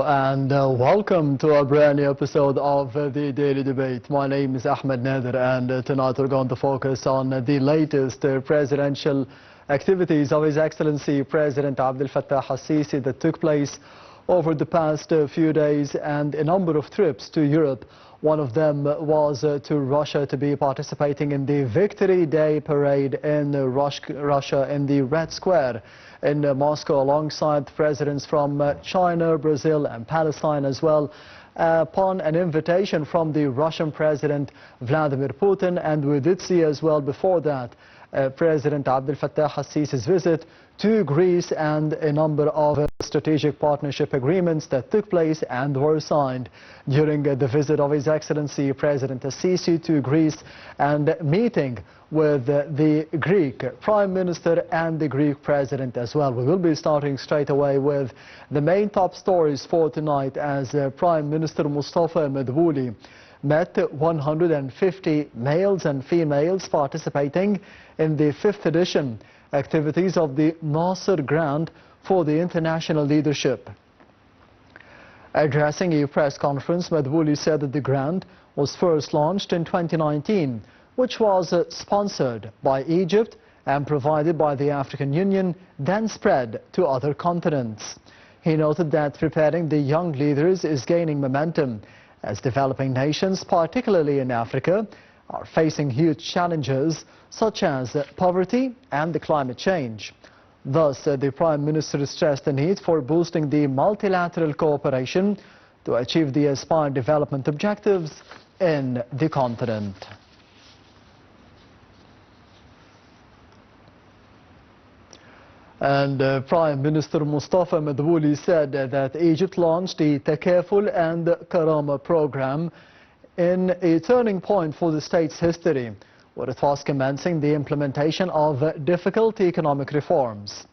and welcome to a brand new episode of the Daily Debate. My name is Ahmed Nader, and tonight we're going to focus on the latest presidential activities of His Excellency President Abdel Fattah al-Sisi that took place over the past few days, and a number of trips to Europe. One of them was to Russia to be participating in the Victory Day parade in Russia in the Red Square in Moscow, alongside presidents from China, Brazil and Palestine as well, upon an invitation from the Russian President Vladimir Putin. And we did see as well before that President Abdel Fattah al-Sisi's visit to Greece and a number of strategic partnership agreements that took place and were signed during the visit of His Excellency President al-Sisi to Greece, and meeting with the Greek Prime Minister and the Greek President as well. We will be starting straight away with the main top stories for tonight, as Prime Minister Mustafa Medhat met 150 males and females participating in the 5th edition activities of the Nasser Grant for the International Leadership. Addressing a press conference, Medhat said that the grant was first launched in 2019, which was sponsored by Egypt and provided by the African Union, then spread to other continents. He noted that preparing the young leaders is gaining momentum, as developing nations, particularly in Africa, are facing huge challenges such as poverty and the climate change. Thus, the Prime Minister stressed the need for boosting the multilateral cooperation to achieve the aspired development objectives in the continent. And Prime Minister Mustafa Medhat said that Egypt launched the Takaful and Karama program in a turning point for the state's history, where it was commencing the implementation of difficult economic reforms.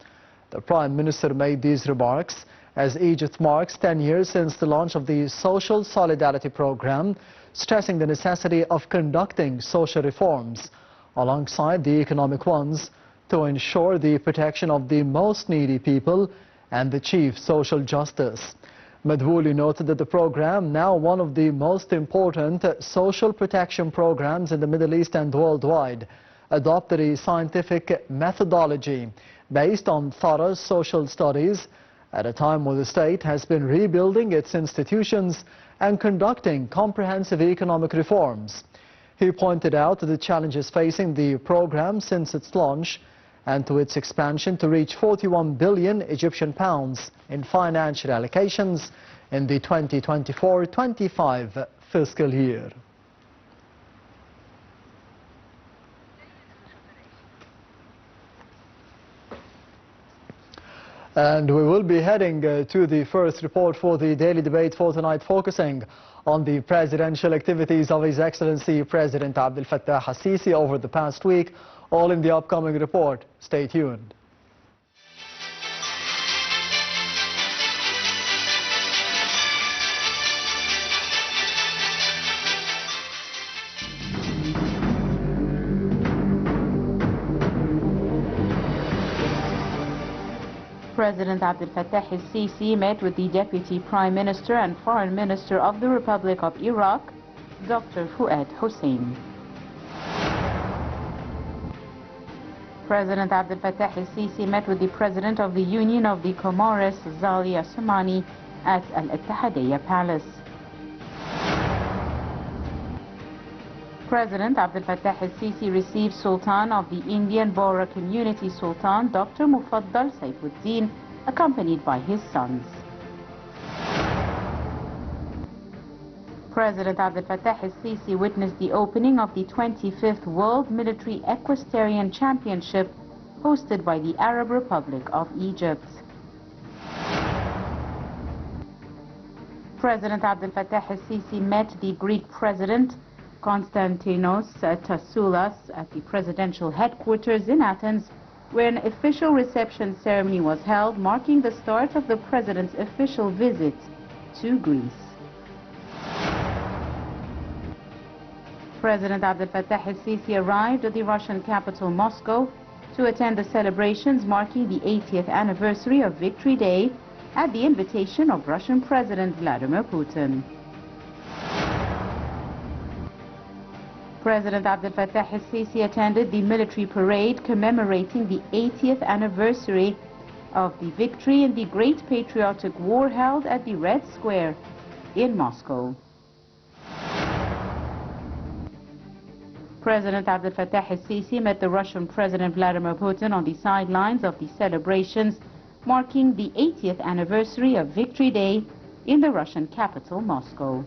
The Prime Minister made these remarks as Egypt marks 10 years since the launch of the Social Solidarity Program, stressing the necessity of conducting social reforms alongside the economic ones to ensure the protection of the most needy people and achieve social justice. Medhat noted that the program, now one of the most important social protection programs in the Middle East and worldwide, adopted a scientific methodology based on thorough social studies at a time where the state has been rebuilding its institutions and conducting comprehensive economic reforms. He pointed out the challenges facing the program since its launch and to its expansion to reach 41 billion Egyptian pounds in financial allocations in the 2024-25 fiscal year. And we will be heading to the first report for the Daily Debate for tonight, focusing on the presidential activities of His Excellency President Abdel Fattah al-Sisi over the past week, all in the upcoming report. Stay tuned. President Abdel Fattah al-Sisi met with the Deputy Prime Minister and Foreign Minister of the Republic of Iraq, Dr. Fuad Hussein. President Abdel Fattah al-Sisi met with the President of the Union of the Comoros, Zali Assoumani, at Al-Ittihadiyya Palace. President Abdel Fattah al-Sisi received Sultan of the Indian Bohra Community Sultan Dr. Mufaddal Saifuddin, accompanied by his sons. President Abdel Fattah al-Sisi witnessed the opening of the 25th World Military Equestrian Championship hosted by the Arab Republic of Egypt. President Abdel Fattah al-Sisi met the Greek President Konstantinos Tassoulas at the presidential headquarters in Athens, where an official reception ceremony was held marking the start of the president's official visit to Greece. President Abdel Fattah al-Sisi arrived at the Russian capital Moscow to attend the celebrations marking the 80th anniversary of Victory Day, at the invitation of Russian President Vladimir Putin. President Abdel Fattah al-Sisi attended the military parade commemorating the 80th anniversary of the victory in the Great Patriotic War held at the Red Square in Moscow. President Abdel Fattah al-Sisi met the Russian President Vladimir Putin on the sidelines of the celebrations marking the 80th anniversary of Victory Day in the Russian capital, Moscow.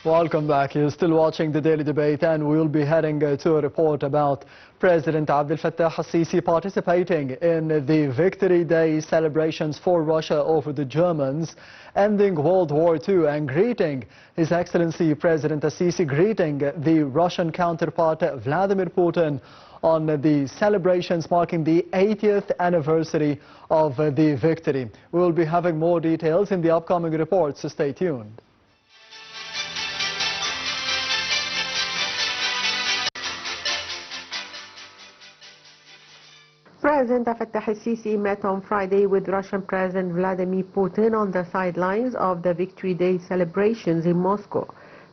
Welcome back. You're still watching the Daily Debate, and we'll be heading to a report about President Abdel Fattah al-Sisi participating in the Victory Day celebrations for Russia over the Germans, ending World War II, and greeting His Excellency President al-Sisi, greeting the Russian counterpart Vladimir Putin on the celebrations marking the 80th anniversary of the victory. We will be having more details in the upcoming reports, so stay tuned. President Fattah al-Sisi met on Friday with Russian President Vladimir Putin on the sidelines of the Victory Day celebrations in Moscow.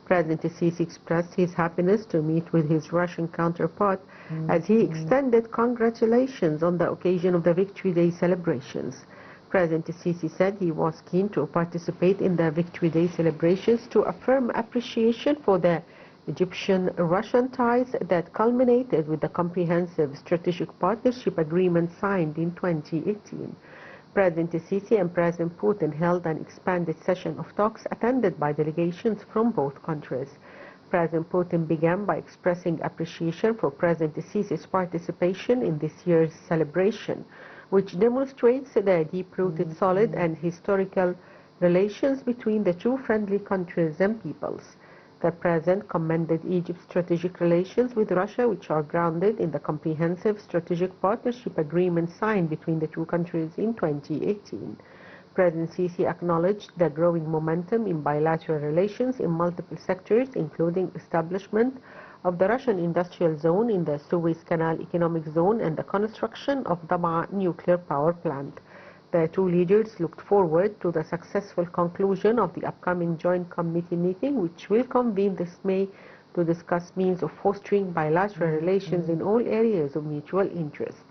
President al-Sisi expressed his happiness to meet with his Russian counterpart as he extended congratulations on the occasion of the Victory Day celebrations. President al-Sisi said he was keen to participate in the Victory Day celebrations to affirm appreciation for the Egyptian-Russian ties that culminated with the comprehensive strategic partnership agreement signed in 2018. President al-Sisi and President Putin held an expanded session of talks attended by delegations from both countries. President Putin began by expressing appreciation for President al-Sisi's participation in this year's celebration, which demonstrates the deep-rooted, solid and historical relations between the two friendly countries and peoples. The President commended Egypt's strategic relations with Russia, which are grounded in the comprehensive strategic partnership agreement signed between the two countries in 2018. President Sisi acknowledged the growing momentum in bilateral relations in multiple sectors, including establishment of the Russian industrial zone in the Suez Canal economic zone and the construction of Dama nuclear power plant. The two leaders looked forward to the successful conclusion of the upcoming Joint Committee meeting, which will convene this May to discuss means of fostering bilateral relations in all areas of mutual interest.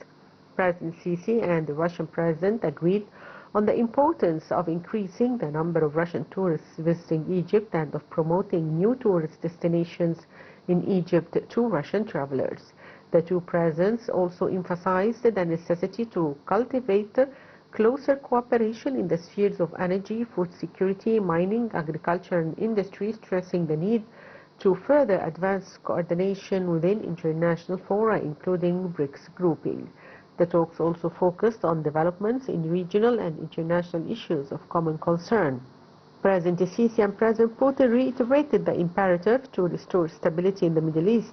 President Sisi and the Russian President agreed on the importance of increasing the number of Russian tourists visiting Egypt and of promoting new tourist destinations in Egypt to Russian travelers. The two presidents also emphasized the necessity to cultivate closer cooperation in the spheres of energy, food security, mining, agriculture and industry, stressing the need to further advance coordination within international fora, including BRICS grouping. The talks also focused on developments in regional and international issues of common concern. President Sisi and President Putin reiterated the imperative to restore stability in the Middle East,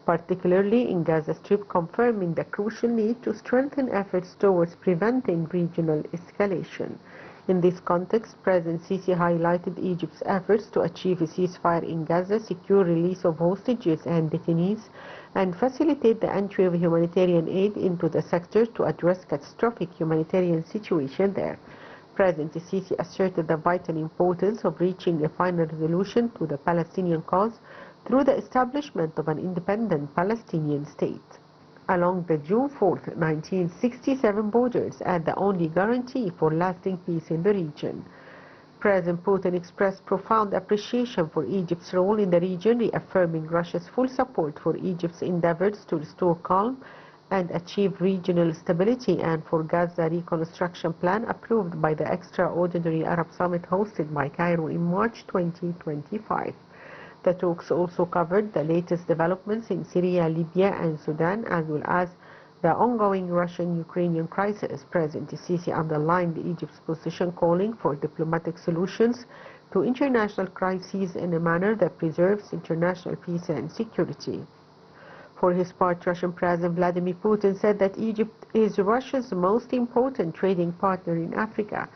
particularly in Gaza Strip, confirming the crucial need to strengthen efforts towards preventing regional escalation. In this context, President Sisi highlighted Egypt's efforts to achieve a ceasefire in Gaza, secure release of hostages and detainees, and facilitate the entry of humanitarian aid into the sector to address catastrophic humanitarian situation there. President Sisi asserted the vital importance of reaching a final resolution to the Palestinian cause through the establishment of an independent Palestinian state along the June 4, 1967 borders as the only guarantee for lasting peace in the region. President Putin expressed profound appreciation for Egypt's role in the region, reaffirming Russia's full support for Egypt's endeavors to restore calm and achieve regional stability, and for Gaza reconstruction plan approved by the extraordinary Arab summit hosted by Cairo in March 2025. The talks also covered the latest developments in Syria, Libya and Sudan, as well as the ongoing Russian-Ukrainian crisis. President Sisi underlined Egypt's position, calling for diplomatic solutions to international crises in a manner that preserves international peace and security. For his part, Russian President Vladimir Putin said that Egypt is Russia's most important trading partner in Africa.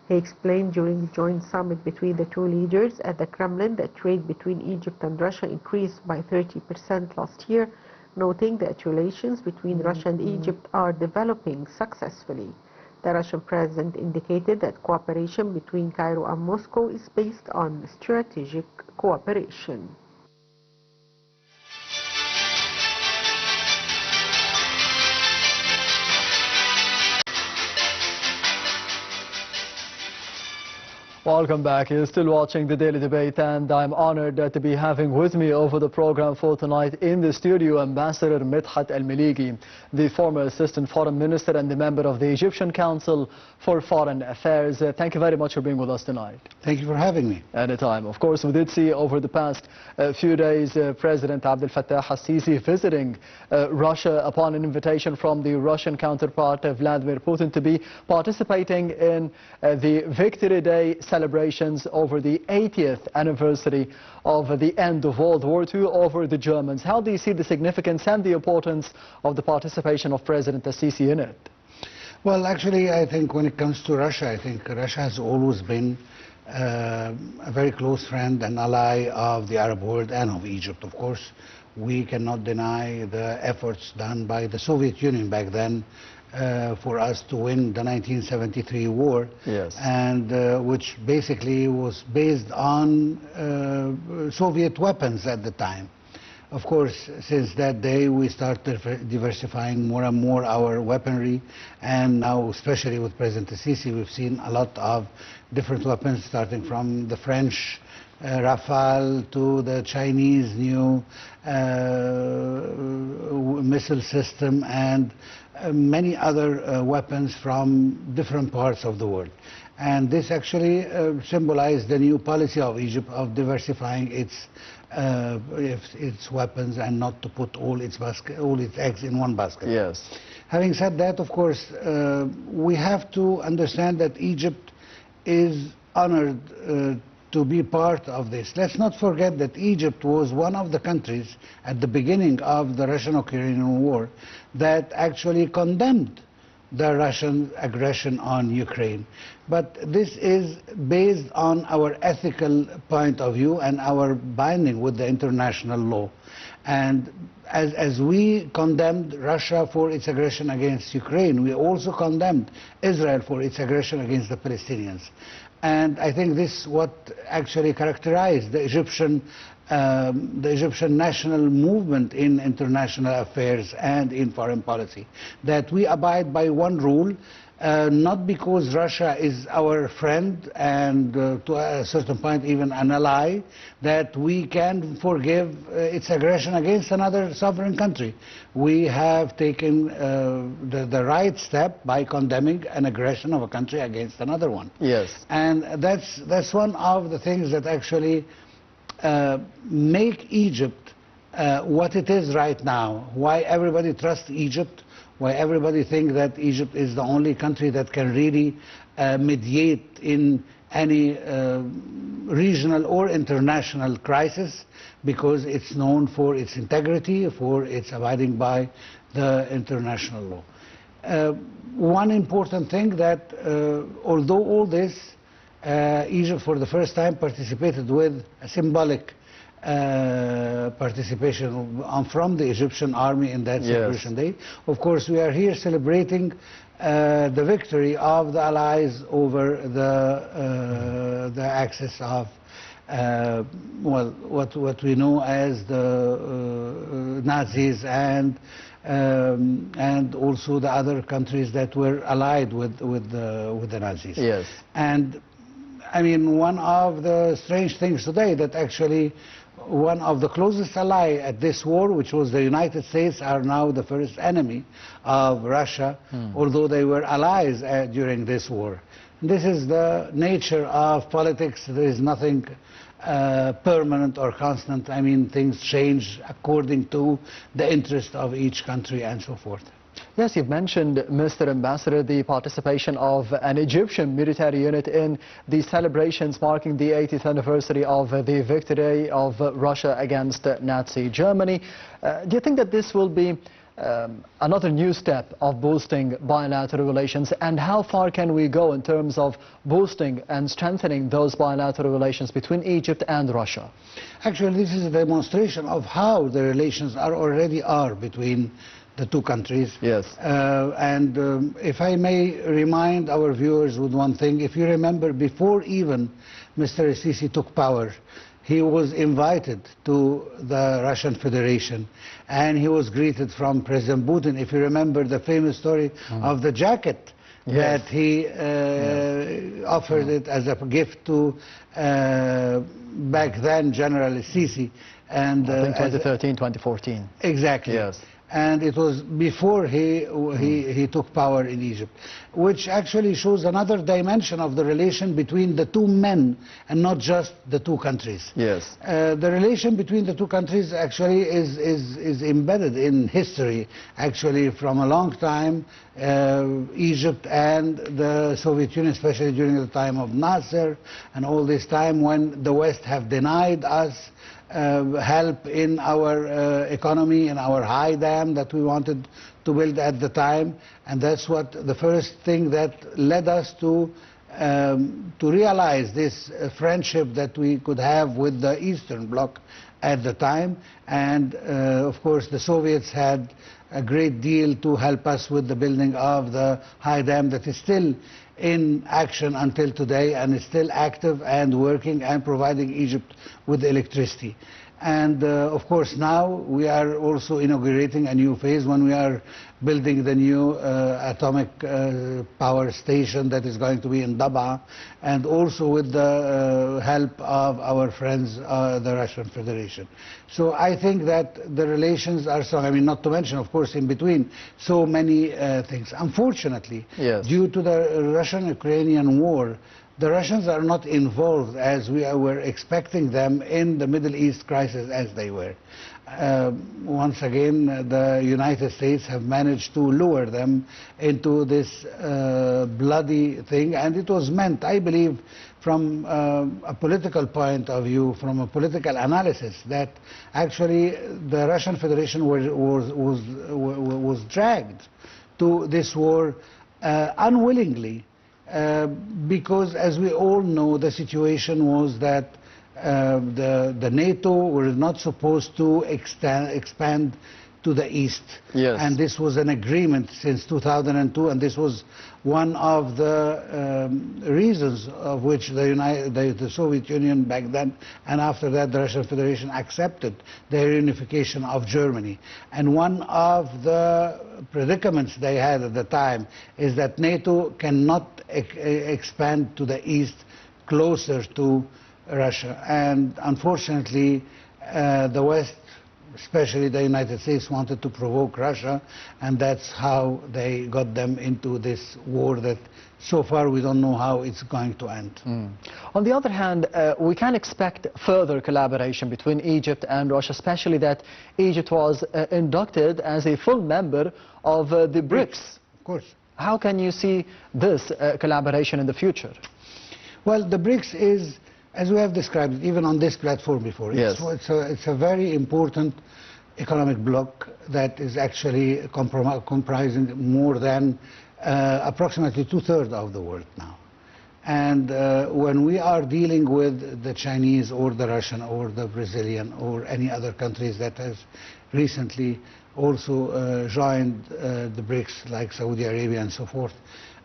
He explained during the joint summit between the two leaders at the Kremlin that trade between Egypt and Russia increased by 30% last year, noting that relations between Russia and Egypt are developing successfully. The Russian president indicated that cooperation between Cairo and Moscow is based on strategic cooperation. Welcome back. You're still watching the Daily Debate, and I'm honored to be having with me over the program for tonight in the studio Ambassador Medhat Miligy, the former Assistant Foreign Minister and the member of the Egyptian Council for Foreign Affairs. Thank you very much for being with us tonight. Thank you for having me. Anytime. Of course, we did see over the past few days President Abdel Fattah al-Sisi visiting Russia upon an invitation from the Russian counterpart Vladimir Putin to be participating in the Victory Day celebrations over the 80th anniversary of the end of World War II over the Germans. How do you see the significance and the importance of the participation of President al-Sisi in it? Well, actually, I think when it comes to Russia, I think Russia has always been a very close friend and ally of the Arab world and of Egypt. Of course, we cannot deny the efforts done by the Soviet Union back then for us to win the 1973 war, yes, and which basically was based on Soviet weapons at the time. Of course, since that day we started diversifying more and more our weaponry, and now especially with President al-Sisi we've seen a lot of different weapons, starting from the French Rafale to the Chinese new missile system and many other weapons from different parts of the world. And this actually symbolized the new policy of Egypt of diversifying its weapons and not to put all its eggs in one basket. Yes. Having said that, of course, we have to understand that Egypt is honored to be part of this. Let's not forget that Egypt was one of the countries at the beginning of the Russian-Ukrainian war that actually condemned the Russian aggression on Ukraine. But this is based on our ethical point of view and our binding with the international law. And as we condemned Russia for its aggression against Ukraine, we also condemned Israel for its aggression against the Palestinians. And I think this is what actually characterized the Egyptian national movement in international affairs and in foreign policy, that we abide by one rule, not because Russia is our friend and to a certain point even an ally, that we can forgive its aggression against another sovereign country. We have taken the right step by condemning an aggression of a country against another one. Yes. And that's one of the things that actually make Egypt what it is right now, why everybody trusts Egypt, why everybody thinks that Egypt is the only country that can really mediate in any regional or international crisis, because it's known for its integrity, for its abiding by the international law. One important thing that although all this, Egypt for the first time participated with a symbolic participation from the Egyptian army in that celebration day. Of course, we are here celebrating the victory of the Allies over the axis of well, what we know as the Nazis and also the other countries that were allied with the Nazis. Yes. And I mean, one of the strange things today that actually one of the closest ally at this war, which was the United States, are now the first enemy of Russia, although they were allies during this war. This is the nature of politics. There is nothing permanent or constant. I mean, things change according to the interest of each country and so forth. Yes, you've mentioned, Mr. Ambassador, the participation of an Egyptian military unit in the celebrations marking the 80th anniversary of the victory of Russia against Nazi Germany. Do you think that this will be another new step of boosting bilateral relations, and how far can we go in terms of boosting and strengthening those bilateral relations between Egypt and Russia? Actually, this is a demonstration of how the relations already are between the two countries. Yes. If I may remind our viewers with one thing, if you remember, before even Mr. Sisi took power, he was invited to the Russian Federation and he was greeted from President Putin. If you remember the famous story of the jacket, yes, that he offered it as a gift to back then General Sisi. And I think 2013, 2014. Exactly. Yes. And it was before he took power in Egypt, which actually shows another dimension of the relation between the two men and not just the two countries. Yes. The relation between the two countries actually is embedded in history. Actually, from a long time, Egypt and the Soviet Union, especially during the time of Nasser and all this time when the West have denied us help in our economy, in our high dam that we wanted to build at the time. And that's what the first thing that led us to realize this friendship that we could have with the Eastern Bloc at the time. And of course the Soviets had a great deal to help us with the building of the high dam that is still in action until today and is still active and working and providing Egypt with electricity. And of course now we are also inaugurating a new phase when we are building the new atomic power station that is going to be in Dab'a, and also with the help of our friends, the Russian Federation. So I think that the relations are strong. I mean, not to mention, of course, in between so many things. Unfortunately, yes, due to the Russian-Ukrainian war, the Russians are not involved as we were expecting them in the Middle East crisis as they were. Once again, the United States have managed to lure them into this bloody thing, and it was meant, I believe, from a political point of view, from a political analysis, that actually the Russian Federation was dragged to this war unwillingly. Because, as we all know, the situation was that the NATO were not supposed to expand to the east. Yes. And this was an agreement since 2002, and this was one of the reasons of which the Soviet Union back then, and after that the Russian Federation, accepted the reunification of Germany. And one of the predicaments they had at the time is that NATO cannot expand to the east closer to Russia. And unfortunately, the West, especially the United States, wanted to provoke Russia, and that's how they got them into this war that so far we don't know how it's going to end. On the other hand, we can expect further collaboration between Egypt and Russia, especially that Egypt was inducted as a full member of the BRICS. Of course. How can you see this collaboration in the future? Well, the BRICS is, as we have described it, even on this platform before, yes, it's a very important economic bloc that is actually comprising more than approximately 2/3 of the world now. And when we are dealing with the Chinese or the Russian or the Brazilian or any other countries that has recently also joined the BRICS, like Saudi Arabia and so forth,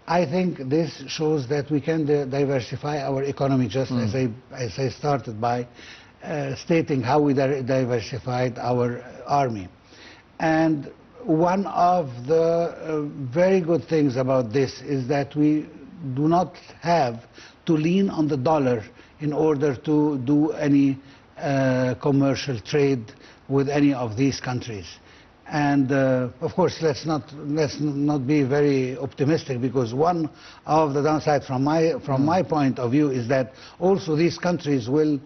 I think this shows that we can diversify our economy, just as I started by stating how we diversified our army. And one of the very good things about this is that we do not have to lean on the dollar in order to do any commercial trade with any of these countries. And of course, let's not be very optimistic, because one of the downsides from my point of view is that also these countries will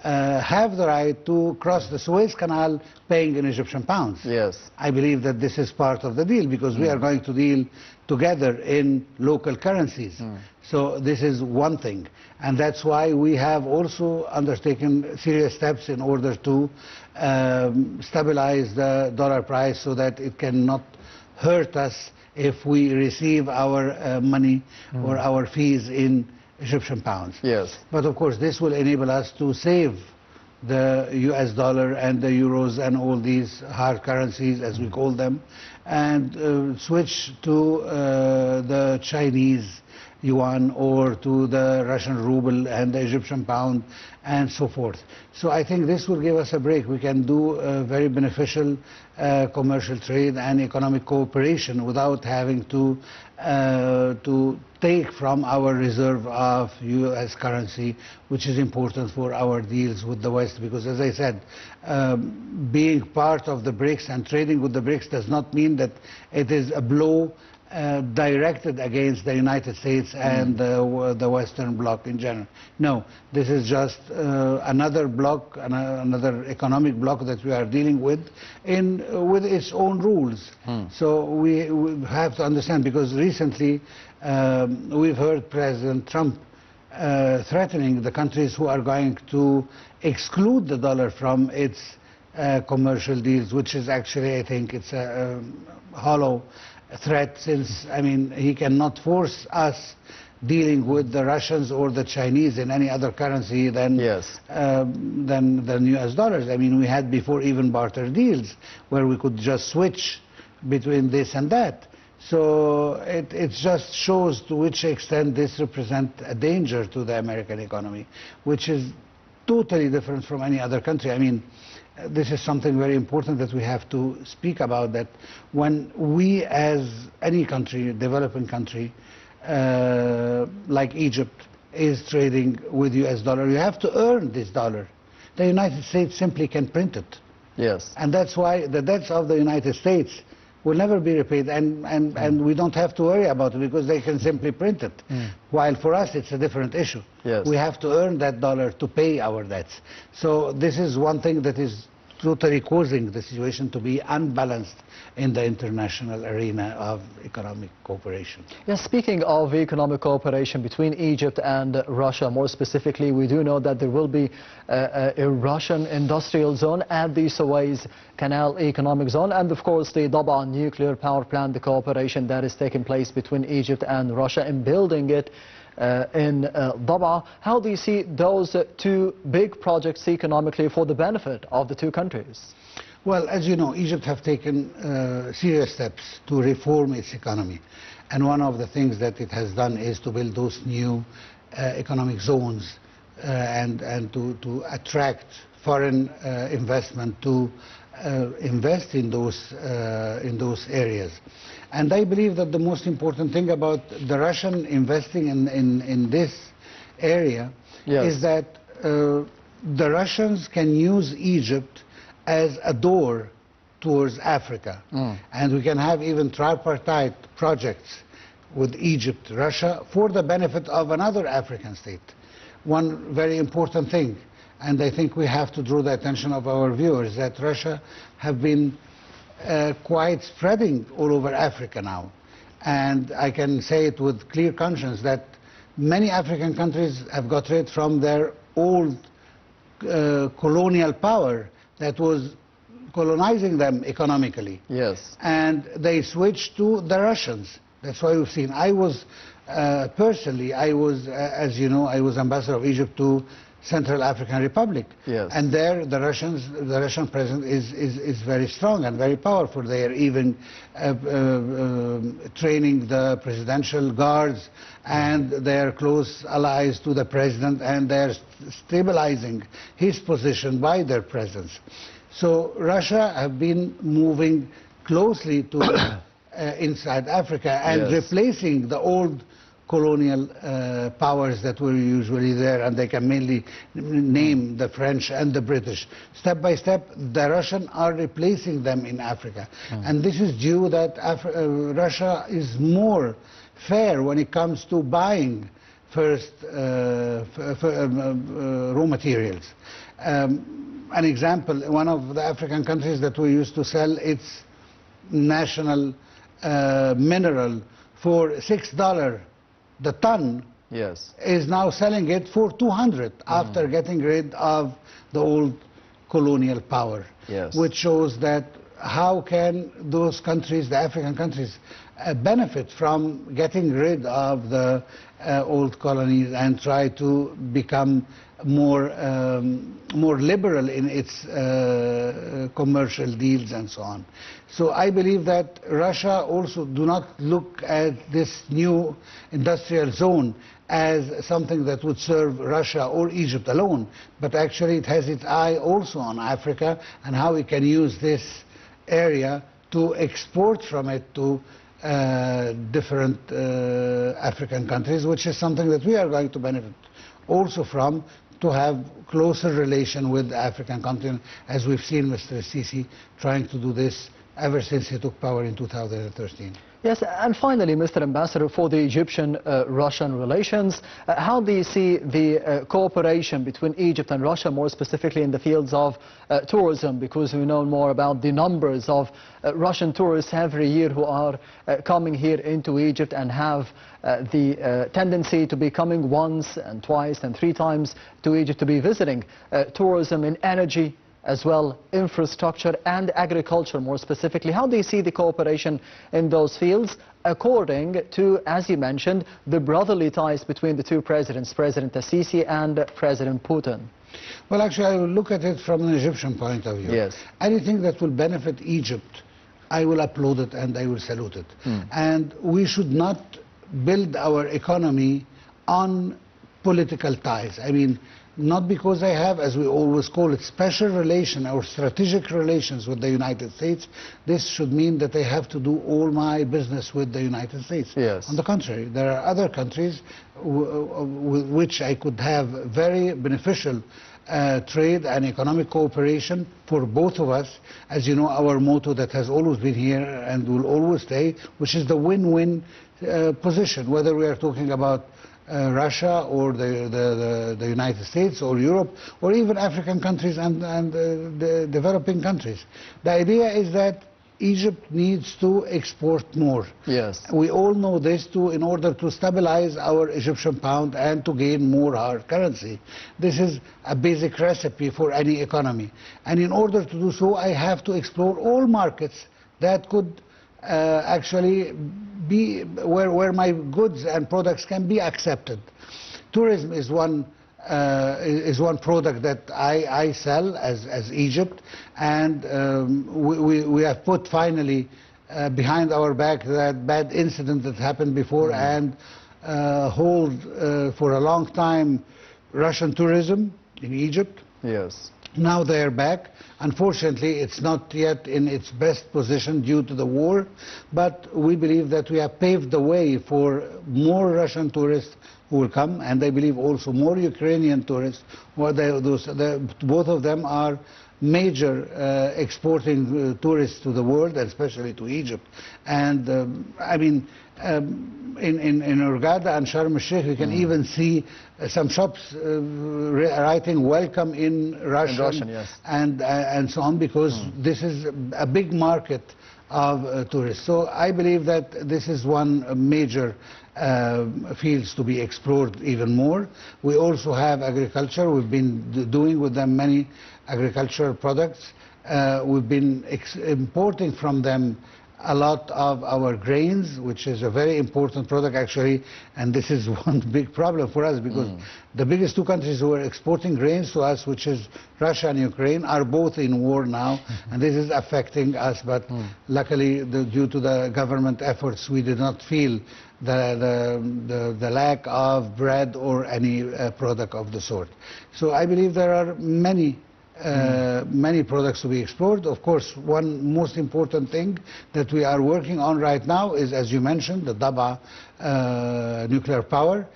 have the right to cross the Suez Canal paying in Egyptian pounds. Yes. I believe that this is part of the deal because we are going to deal together in local currencies. So this is one thing. And that's why we have also undertaken serious steps in order to stabilize the dollar price so that it cannot hurt us if we receive our money or our fees in Egyptian pounds. Yes. But of course this will enable us to save the US dollar and the euros and all these hard currencies as we call them, and switch to the Chinese yuan or to the Russian ruble and the Egyptian pound and so forth. So I think this will give us a break. We can do very beneficial commercial trade and economic cooperation without having to take from our reserve of US currency, which is important for our deals with the West, because as I said, being part of the BRICS and trading with the BRICS does not mean that it is a blow directed against the United States and the Western bloc in general. No, this is just another bloc, another economic bloc that we are dealing with with its own rules. So we have to understand, because recently we've heard President Trump threatening the countries who are going to exclude the dollar from its commercial deals, which is actually, I think, it's a hollow threat, since, I mean, he cannot force us dealing with the Russians or the Chinese in any other currency than US dollars. I mean, we had before even barter deals where we could just switch between this and that. So it just shows to which extent this represents a danger to the American economy, which is totally different from any other country. I mean, this is something very important that we have to speak about, that when we, as any country, developing country, like Egypt, is trading with US dollar, you have to earn this dollar. The United States simply can print it. Yes. And that's why the debts of the United States will never be repaid, and we don't have to worry about it because they can simply print it. While for us it's a different issue. Yes. We have to earn that dollar to pay our debts. So this is one thing that is totally causing the situation to be unbalanced in the international arena of economic cooperation. Yes, speaking of economic cooperation between Egypt and Russia, more specifically, we do know that there will be a Russian industrial zone at the Suez Canal economic zone, and of course the Daba nuclear power plant, the cooperation that is taking place between Egypt and Russia in building it in Daba. How do you see those two big projects economically for the benefit of the two countries? Well, as you know, Egypt have taken serious steps to reform its economy. And one of the things that it has done is to build those new economic zones and to attract foreign investment to invest in those areas. And I believe that the most important thing about the Russian investing in this area is that the Russians can use Egypt as a door towards Africa. And we can have even tripartite projects with Egypt, Russia, for the benefit of another African state. One very important thing, and I think we have to draw the attention of our viewers, that Russia have been quite spreading all over Africa now. And I can say it with clear conscience that many African countries have got rid from their old colonial power that was colonizing them economically. Yes. And they switched to the Russians. That's why we've seen. I was personally, as you know, I was ambassador of Egypt to Central African Republic. Yes. And there the Russian president is very strong and very powerful. They are even training the presidential guards, and they are close allies to the president, and they are stabilizing his position by their presence. So Russia have been moving closely to inside Africa and replacing the old colonial powers that were usually there, and they can mainly name the French and the British. Step by step, the Russians are replacing them in Africa. And this is due that Russia is more fair when it comes to buying first raw materials. An example, one of the African countries that we used to sell its national mineral for $6 the ton, Yes. is now selling it for 200 after getting rid of the old colonial power. Yes. Which shows that how can those countries, the African countries, benefit from getting rid of the old colonies and try to become more liberal in its commercial deals and so on. So I believe that Russia also do not look at this new industrial zone as something that would serve Russia or Egypt alone, but actually it has its eye also on Africa and how we can use this area to export from it to different African countries, which is something that we are going to benefit also from, to have closer relation with the African continent, as we've seen Mr. Sisi trying to do this ever since he took power in 2013. Yes, and finally, Mr. Ambassador, for the Egyptian-Russian relations, how do you see the cooperation between Egypt and Russia, more specifically in the fields of tourism, because we know more about the numbers of Russian tourists every year who are coming here into Egypt and have the tendency to be coming once and twice and 3 times to Egypt to be visiting. Tourism in energy, as well infrastructure and agriculture more specifically. How do you see the cooperation in those fields according to, as you mentioned, the brotherly ties between the two presidents, President Sisi and President Putin? Well, actually, I will look at it from an Egyptian point of view. Yes. Anything that will benefit Egypt, I will applaud it and I will salute it. And we should not build our economy on political ties. I mean, not because I have, as we always call it, special relation or strategic relations with the United States. This should mean that I have to do all my business with the United States. Yes. On the contrary, there are other countries with which I could have very beneficial trade and economic cooperation for both of us. As you know, our motto that has always been here and will always stay, which is the win-win position, whether we are talking about Russia or the United States or Europe or even African countries and the developing countries. The idea is that Egypt needs to export more. Yes. We all know this too, in order to stabilize our Egyptian pound and to gain more hard currency. This is a basic recipe for any economy. And in order to do so, I have to explore all markets that could actually be where my goods and products can be accepted. Tourism is one product that I sell as Egypt, and we have put finally behind our back that bad incident that happened before and hold for a long time Russian tourism in Egypt. Yes. Now they are back. Unfortunately, it's not yet in its best position due to the war, but we believe that we have paved the way for more Russian tourists who will come, and I believe also more Ukrainian tourists. Both of them are major exporting tourists to the world, especially to Egypt. And I mean, in Hurghada and Sharm el-Sheikh, you can even see some shops writing "Welcome" in Russian, yes. and so on, because this is a big market of tourists. So I believe that this is one major fields to be explored even more. We also have agriculture. We've been doing with them many agricultural products. We've been importing from them a lot of our grains, which is a very important product actually, and this is one big problem for us because the biggest 2 countries who are exporting grains to us, which is Russia and Ukraine, are both in war now, and this is affecting us, but luckily due to the government efforts we did not feel the lack of bread or any product of the sort. So I believe there are many products to be explored. Of course, one most important thing that we are working on right now is, as you mentioned, the Daba nuclear power.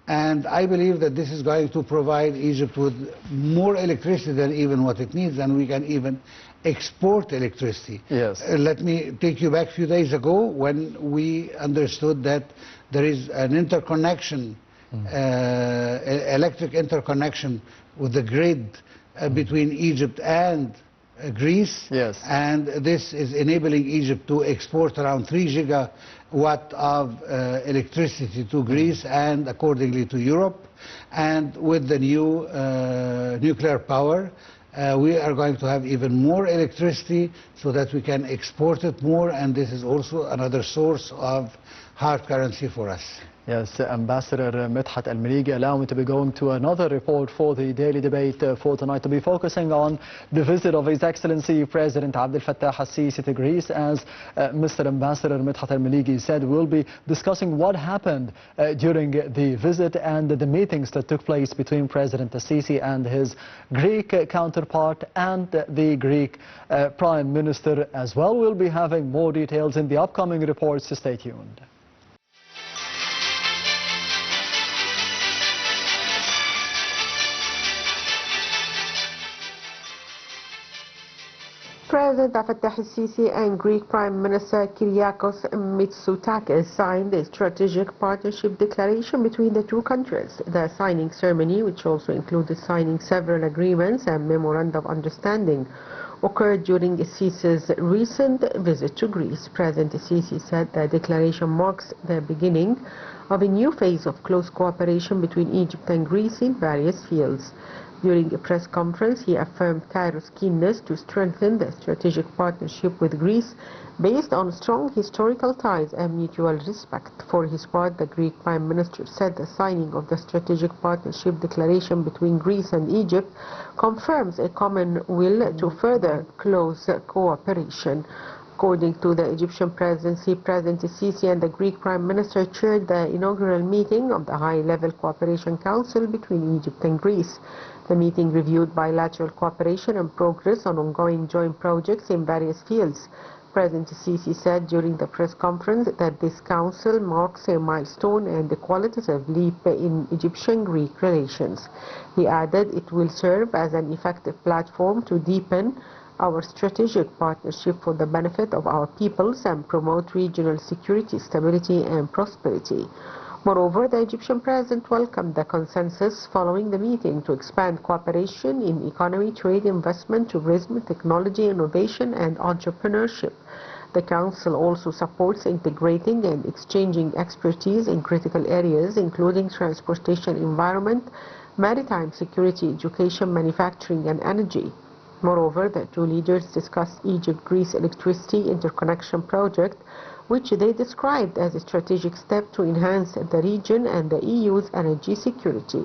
And I believe that this is going to provide Egypt with more electricity than even what it needs, and we can even export electricity. Yes. Let me take you back a few days ago when we understood that there is an interconnection, electric interconnection with the grid between Egypt and Greece. Yes. And this is enabling Egypt to export around 3 gigawatt of electricity to Greece and accordingly to Europe. And with the new nuclear power, we are going to have even more electricity so that we can export it more, and this is also another source of hard currency for us. Yes, Ambassador Medhat Miligy, allow me to be going to another report for the daily debate for tonight, to be focusing on the visit of His Excellency President Abdel Fattah al-Sisi to Greece. As Mr. Ambassador Medhat Miligy said, we'll be discussing what happened during the visit and the meetings that took place between President al-Sisi and his Greek counterpart and the Greek Prime Minister as well. We'll be having more details in the upcoming reports, so stay tuned. President Fattah al-Sisi and Greek Prime Minister Kyriakos Mitsotakis signed a strategic partnership declaration between the two countries. The signing ceremony, which also included signing several agreements and memoranda of understanding, occurred during al-Sisi's recent visit to Greece. President al-Sisi said the declaration marks the beginning of a new phase of close cooperation between Egypt and Greece in various fields. During a press conference, he affirmed Cairo's keenness to strengthen the strategic partnership with Greece based on strong historical ties and mutual respect. For his part, the Greek Prime Minister said the signing of the strategic partnership declaration between Greece and Egypt confirms a common will to further close cooperation. According to the Egyptian presidency, President al-Sisi and the Greek Prime Minister chaired the inaugural meeting of the High-Level Cooperation Council between Egypt and Greece. The meeting reviewed bilateral cooperation and progress on ongoing joint projects in various fields. President al-Sisi said during the press conference that this council marks a milestone and a qualitative leap in Egyptian-Greek relations. He added it will serve as an effective platform to deepen our strategic partnership for the benefit of our peoples and promote regional security, stability and prosperity. Moreover, the Egyptian president welcomed the consensus following the meeting to expand cooperation in economy, trade, investment, tourism, technology, innovation and entrepreneurship. The Council also supports integrating and exchanging expertise in critical areas including transportation, environment, maritime security, education, manufacturing and energy. Moreover, the two leaders discussed Egypt-Greece electricity interconnection project, which they described as a strategic step to enhance the region and the EU's energy security.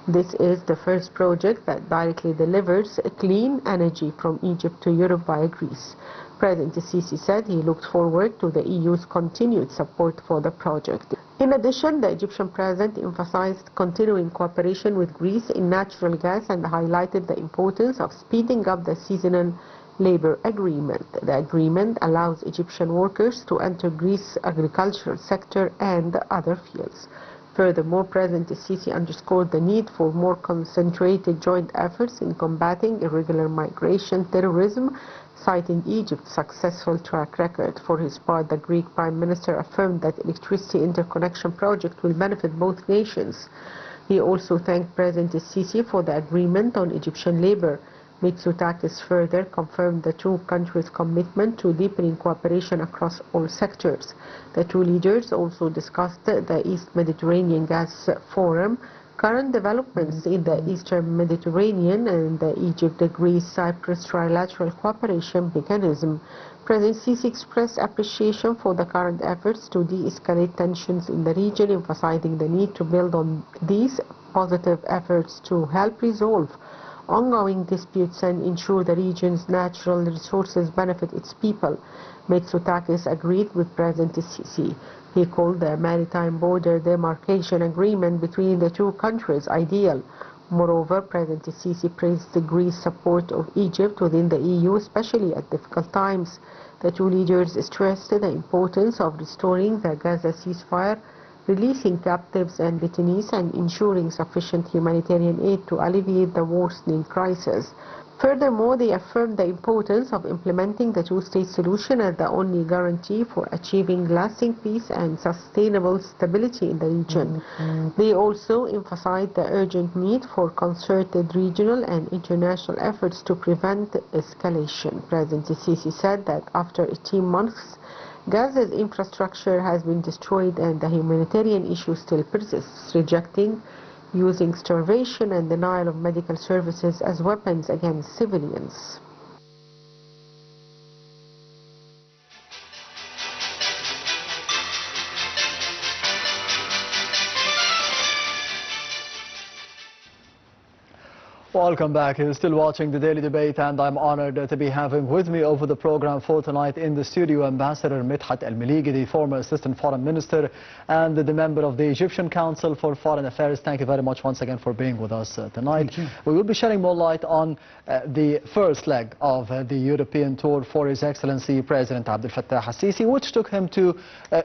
This is the first project that directly delivers clean energy from Egypt to Europe via Greece. President al-Sisi said he looked forward to the EU's continued support for the project. In addition, the Egyptian president emphasized continuing cooperation with Greece in natural gas and highlighted the importance of speeding up the seasonal labor agreement. The agreement allows Egyptian workers to enter Greece's agricultural sector and other fields. Furthermore, President al-Sisi underscored the need for more concentrated joint efforts in combating irregular migration, terrorism, citing Egypt's successful track record. For his part, the Greek Prime Minister affirmed that electricity interconnection project will benefit both nations. He also thanked President al-Sisi for the agreement on Egyptian labor. Mitsotakis further confirmed the two countries' commitment to deepening cooperation across all sectors. The two leaders also discussed the East Mediterranean Gas Forum, current developments in the Eastern Mediterranean and the Egypt-Greece-Cyprus trilateral cooperation mechanism. President Sisi expressed appreciation for the current efforts to de-escalate tensions in the region, emphasizing the need to build on these positive efforts to help resolve ongoing disputes and ensure the region's natural resources benefit its people. Mitsotakis agreed with President Sisi. He called the maritime border demarcation agreement between the two countries ideal. Moreover, President Sisi praised the Greece support of Egypt within the EU, especially at difficult times. The two leaders stressed the importance of restoring the Gaza ceasefire, releasing captives and detainees, and ensuring sufficient humanitarian aid to alleviate the worsening crisis. Furthermore, they affirmed the importance of implementing the two-state solution as the only guarantee for achieving lasting peace and sustainable stability in the region. They also emphasized the urgent need for concerted regional and international efforts to prevent escalation. President Sisi said that after 18 months, Gaza's infrastructure has been destroyed and the humanitarian issue still persists, rejecting using starvation and denial of medical services as weapons against civilians. Welcome back. You're still watching the Daily Debate, and I'm honored to be having with me over the program for tonight in the studio Ambassador Medhat Miligy, the former Assistant Foreign Minister and the member of the Egyptian Council for Foreign Affairs. Thank you very much once again for being with us tonight. We will be shedding more light on the first leg of the European tour for His Excellency President Abdel Fattah al-Sisi, which took him to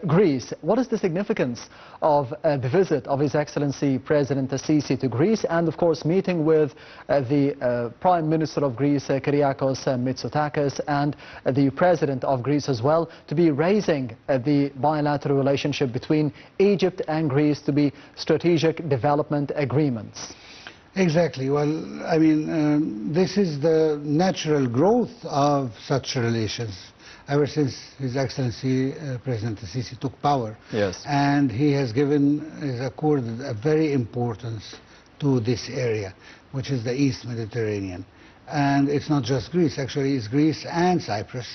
Greece. What is the significance of the visit of His Excellency President al-Sisi to Greece, and of course meeting with the Prime Minister of Greece, Kyriakos Mitsotakis, and the President of Greece as well, to be raising the bilateral relationship between Egypt and Greece to be strategic development agreements? Exactly. Well, I mean, this is the natural growth of such relations ever since His Excellency President Sisi took power. Yes. And he has accorded a very importance to this area, which is the East Mediterranean. And it's not just Greece, actually it's Greece and Cyprus.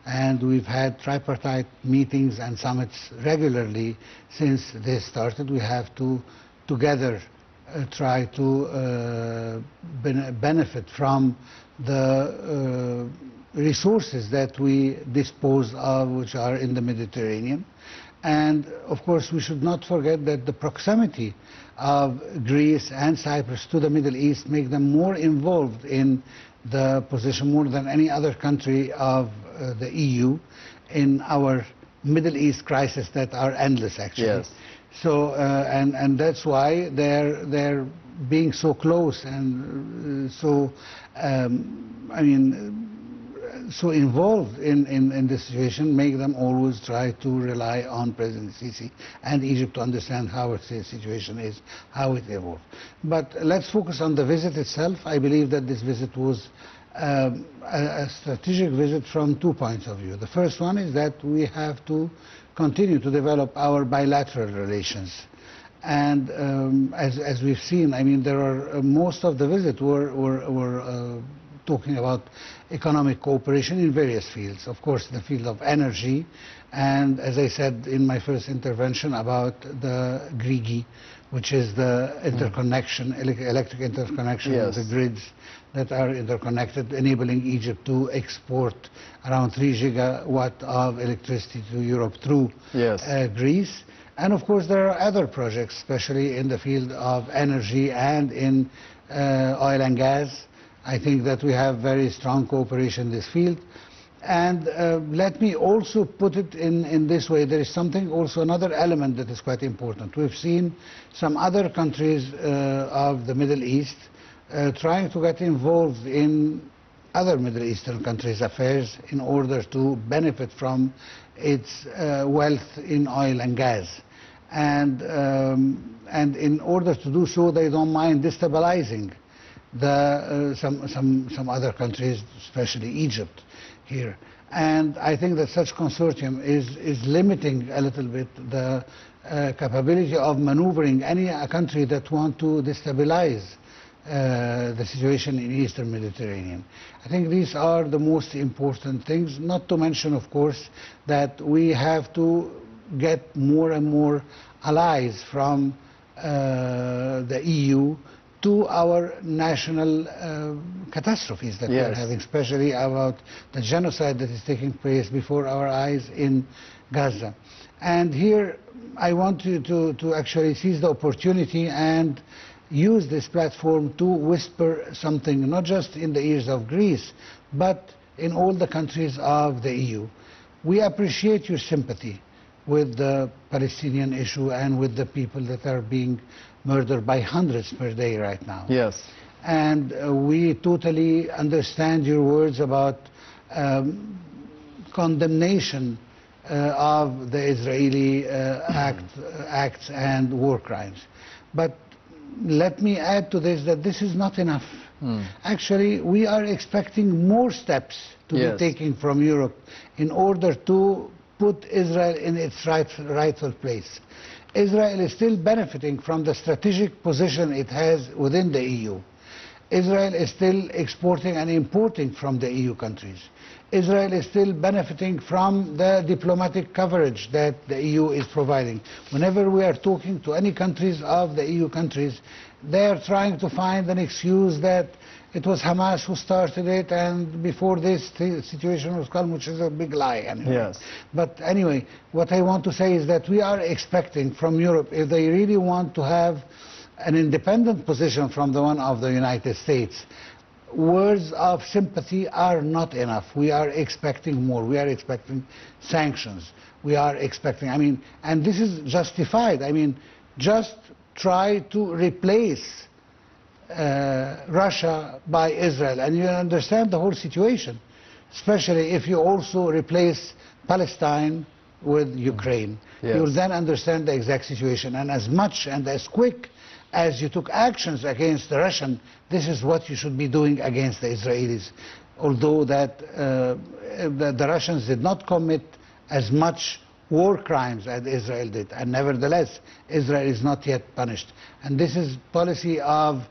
And we've had tripartite meetings and summits regularly since this started. We have to together try to benefit from the resources that we dispose of, which are in the Mediterranean. And of course we should not forget that the proximity of Greece and Cyprus to the Middle East make them more involved in the position, more than any other country of the EU, in our Middle East crisis that are endless actually. Yes. So and that's why they're being so close and so so involved in this situation, make them always try to rely on President Sisi and Egypt to understand how the situation is, how it evolved. But let's focus on the visit itself. I believe that this visit was a strategic visit from 2 points of view. The first one is that we have to continue to develop our bilateral relations. And as we've seen, I mean, there are most of the visit were talking about economic cooperation in various fields. Of course, the field of energy, and as I said in my first intervention about the GRIGI, which is the interconnection, electric interconnection of the grids that are interconnected, enabling Egypt to export around 3 gigawatt of electricity to Europe through Greece. And of course there are other projects, especially in the field of energy and in oil and gas. I think that we have very strong cooperation in this field. And let me also put it in this way. There is something also, another element that is quite important. We've seen some other countries of the Middle East trying to get involved in other Middle Eastern countries' affairs in order to benefit from its wealth in oil and gas. And in order to do so, they don't mind destabilizing some other countries, especially Egypt here. And I think that such consortium is limiting a little bit the capability of maneuvering any country that want to destabilize the situation in Eastern Mediterranean. I think these are the most important things, not to mention, of course, that we have to get more and more allies from the EU to our national catastrophes that we are having, especially about the genocide that is taking place before our eyes in Gaza. And here I want you to actually seize the opportunity and use this platform to whisper something, not just in the ears of Greece, but in all the countries of the EU. We appreciate your sympathy with the Palestinian issue and with the people that are being murdered by hundreds per day right now. Yes. and we totally understand your words about condemnation of the Israeli acts and war crimes. But let me add to this that this is not enough. Actually, we are expecting more steps to be taken from Europe in order to put Israel in its rightful place. Israel is still benefiting from the strategic position it has within the EU. Israel is still exporting and importing from the EU countries. Israel is still benefiting from the diplomatic coverage that the EU is providing. Whenever we are talking to any countries of the EU countries, they are trying to find an excuse that it was Hamas who started it, and before this the situation was calm, which is a big lie anyway. Yes. But anyway, what I want to say is that we are expecting from Europe, if they really want to have an independent position from the one of the United States, words of sympathy are not enough. We are expecting more. We are expecting sanctions. We are expecting, and this is justified. Just try to replace Russia by Israel, and you understand the whole situation, especially if you also replace Palestine with Ukraine. Yes. You'll then understand the exact situation, and as much and as quick as you took actions against the Russian, this is what you should be doing against the Israelis. Although that the Russians did not commit as much war crimes as Israel did, and nevertheless Israel is not yet punished. And this is policy of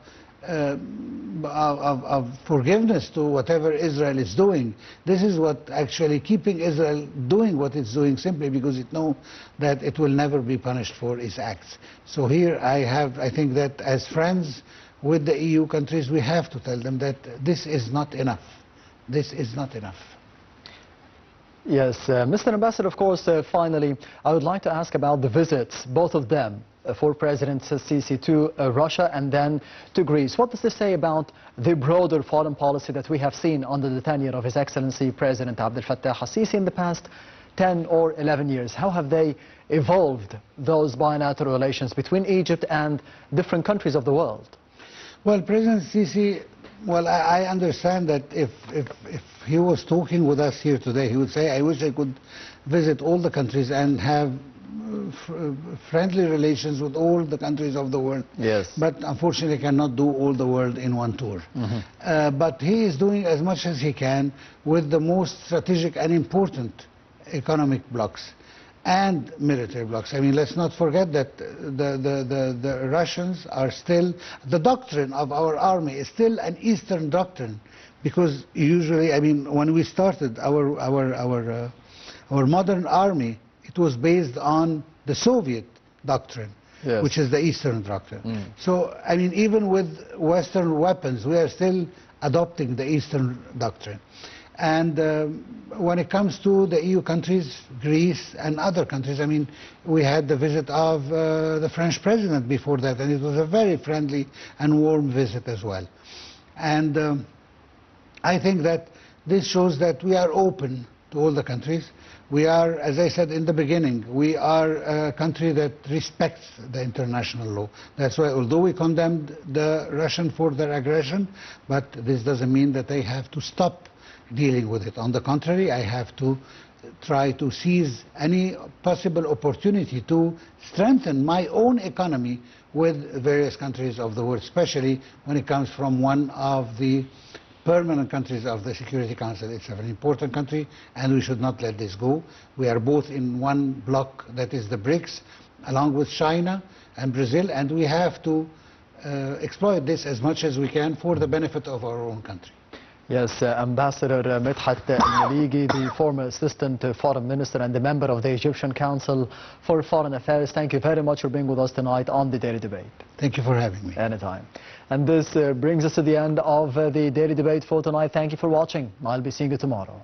forgiveness to whatever Israel is doing. This is what actually keeping Israel doing what it's doing, simply because it knows that it will never be punished for its acts. So here I think that as friends with the EU countries, we have to tell them that this is not enough. This is not enough. Yes, Mr. Ambassador, of course, finally, I would like to ask about the visits, both of them, for President Sisi to Russia and then to Greece. What does this say about the broader foreign policy that we have seen under the tenure of His Excellency President Abdel Fattah al-Sisi in the past 10 or 11 years? How have they evolved, those bilateral relations between Egypt and different countries of the world? Well, President Sisi, I understand that if he was talking with us here today, he would say, I wish I could visit all the countries and have friendly relations with all the countries of the world. Yes. But unfortunately cannot do all the world in one tour. But he is doing as much as he can with the most strategic and important economic blocs and military blocs. Let's not forget that the Russians are still, the doctrine of our army is still an Eastern doctrine, because usually, when we started our modern army, it was based on the Soviet doctrine, yes, which is the Eastern doctrine. So, even with Western weapons, we are still adopting the Eastern doctrine. And when it comes to the EU countries, Greece and other countries, we had the visit of the French president before that, and it was a very friendly and warm visit as well. And I think that this shows that we are open to all the countries. We are, as I said in the beginning, we are a country that respects the international law. That's why, although we condemned the Russian for their aggression, but this doesn't mean that they have to stop dealing with it. On the contrary, I have to try to seize any possible opportunity to strengthen my own economy with various countries of the world, especially when it comes from one of the permanent countries of the Security Council. It's an important country, and we should not let this go. We are both in one bloc, that is the BRICS, along with China and Brazil, and we have to exploit this as much as we can for the benefit of our own country. Yes, Ambassador Medhat Miligy, the former Assistant Foreign Minister and the member of the Egyptian Council for Foreign Affairs, thank you very much for being with us tonight on the Daily Debate. Thank you for having me. Anytime. And this brings us to the end of the Daily Debate for tonight. Thank you for watching. I'll be seeing you tomorrow.